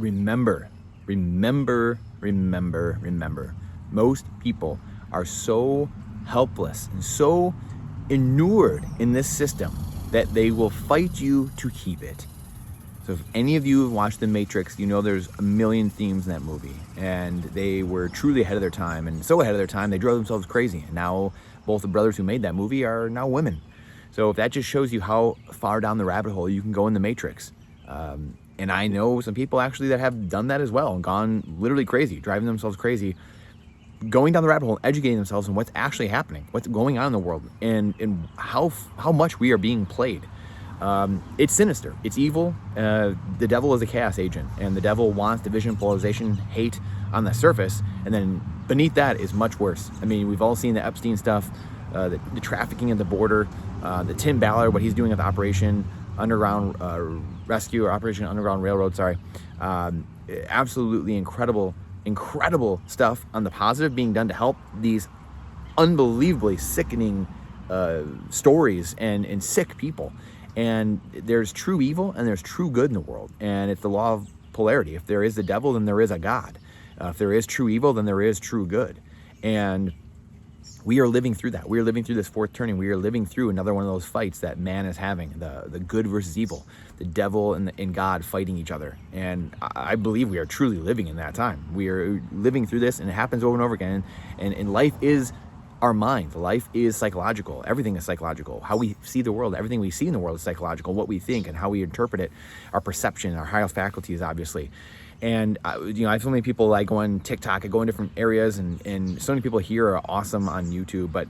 remember, remember. Most people are so helpless and so inured in this system that they will fight you to keep it. So if any of you have watched The Matrix, you know there's a million themes in that movie, and they were truly ahead of their time, and so ahead of their time they drove themselves crazy. And now both the brothers who made that movie are now women. So if that just shows you how far down the rabbit hole you can go in The Matrix. And I know some people actually that have done that as well and gone literally crazy, driving themselves crazy, going down the rabbit hole, educating themselves on what's actually happening, what's going on in the world, and how much we are being played. It's sinister. It's evil. The devil is a chaos agent, and the devil wants division, polarization, hate on the surface, and then beneath that is much worse. I mean, we've all seen the Epstein stuff, the trafficking at the border, the Tim Ballard, what he's doing with Operation Underground Rescue, or Operation Underground Railroad, sorry. Absolutely incredible stuff on the positive being done to help these unbelievably sickening stories and sick people. And there's true evil and there's true good in the world, and it's the law of polarity. If there is the devil, then there is a God. If there is true evil, then there is true good. And we are living through that. We are living through this fourth turning. We are living through another one of those fights that man is having, the good versus evil, the devil and God fighting each other. And I believe we are truly living in that time. We are living through this, and it happens over and over again. And life is our mind. Life is psychological. Everything is psychological. How we see the world, everything we see in the world is psychological. What we think and how we interpret it, our perception, our higher faculties, obviously. And I have so many people, I go on TikTok, I go in different areas, and so many people here are awesome on YouTube, but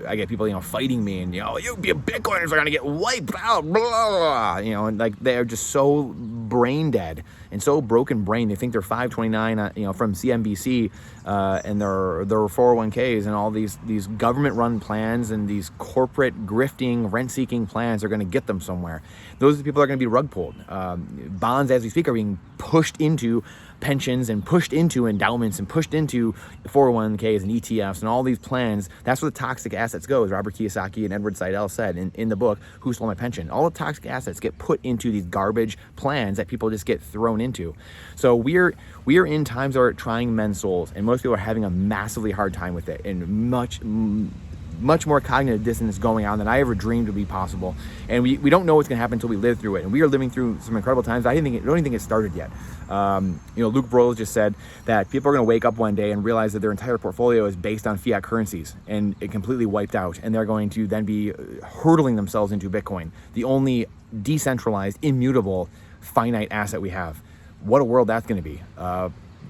I get people, fighting me, and, you be a Bitcoiners are going to get wiped out, blah, blah, blah, and like they're just so brain dead and so broken brain. They think they're 529, from CNBC, and their 401ks and all these government run plans and these corporate grifting, rent seeking plans are going to get them somewhere. Those are the people that are going to be rug pulled. Bonds, as we speak, are being pushed into pensions and pushed into endowments and pushed into 401ks and ETFs and all these plans. That's where the toxic assets go, as Robert Kiyosaki and Edward Seidel said in the book, Who Stole My Pension? All the toxic assets get put into these garbage plans that people just get thrown into. So we are in times that are trying men's souls, and most people are having a massively hard time with it, and much more cognitive dissonance going on than I ever dreamed would be possible. And we don't know what's going to happen until we live through it. And we are living through some incredible times. I don't even think it started yet. Luke Broyles just said that people are going to wake up one day and realize that their entire portfolio is based on fiat currencies and it completely wiped out. And they're going to then be hurtling themselves into Bitcoin, the only decentralized, immutable, finite asset we have. What a world that's going to be.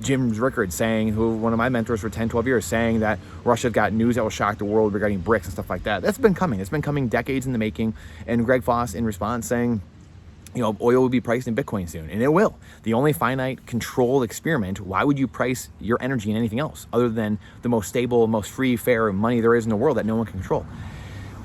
Jim Rickards one of my mentors for 10, 12 years, saying that Russia's got news that will shock the world regarding BRICS and stuff like that. That's been coming. It's been coming decades in the making. And Greg Foss, in response, saying, oil will be priced in Bitcoin soon. And it will. The only finite controlled experiment, why would you price your energy in anything else other than the most stable, most free, fair money there is in the world that no one can control?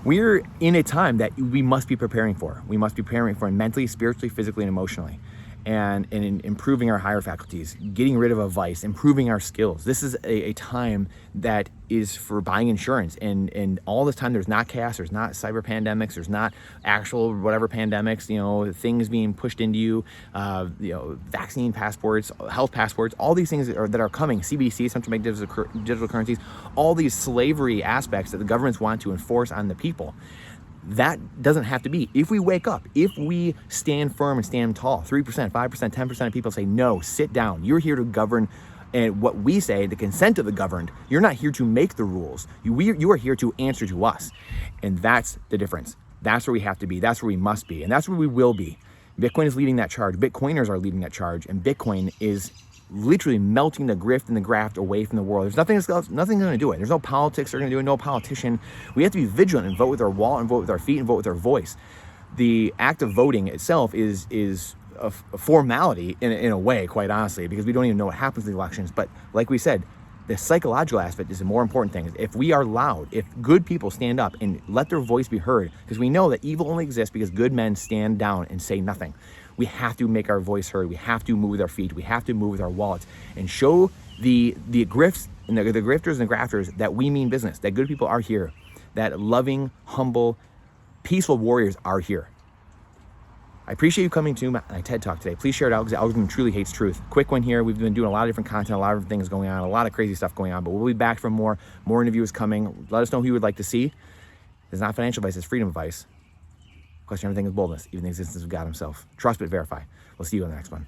We're in a time that we must be preparing for. We must be preparing for mentally, spiritually, physically, and emotionally. And in improving our higher faculties, getting rid of a vice, improving our skills. This is a time that is for buying insurance. And all this time there's not chaos, there's not cyber pandemics, there's not actual whatever pandemics, things being pushed into you, vaccine passports, health passports, all these things that are coming, CBDC, central bank digital currencies, all these slavery aspects that the governments want to enforce on the people. That doesn't have to be. If we wake up, if we stand firm and stand tall, 3%, 5%, 10% of people say, no, sit down. You're here to govern, and what we say, the consent of the governed. You're not here to make the rules. You are here to answer to us. And that's the difference. That's where we have to be. That's where we must be. And that's where we will be. Bitcoin is leading that charge. Bitcoiners are leading that charge. And Bitcoin is literally melting the grift and the graft away from the world. There's nothing going to do it. There's no politics that are going to do it, no politician. We have to be vigilant and vote with our wallet and vote with our feet and vote with our voice. The act of voting itself is a formality in a way, quite honestly, because we don't even know what happens in the elections. But like we said, the psychological aspect is a more important thing. If we are loud, if good people stand up and let their voice be heard, because we know that evil only exists because good men stand down and say nothing. We have to make our voice heard. We have to move with our feet. We have to move with our wallets and show the grifts and the grifters and the grafters that we mean business, that good people are here, that loving, humble, peaceful warriors are here. I appreciate you coming to my TED Talk today. Please share it out because the algorithm truly hates truth. Quick one here. We've been doing a lot of different content, a lot of things going on, a lot of crazy stuff going on, but we'll be back for more interviews coming. Let us know who you would like to see. It's not financial advice, it's freedom advice. Question everything with boldness, even the existence of God himself. Trust but verify. We'll see you on the next one.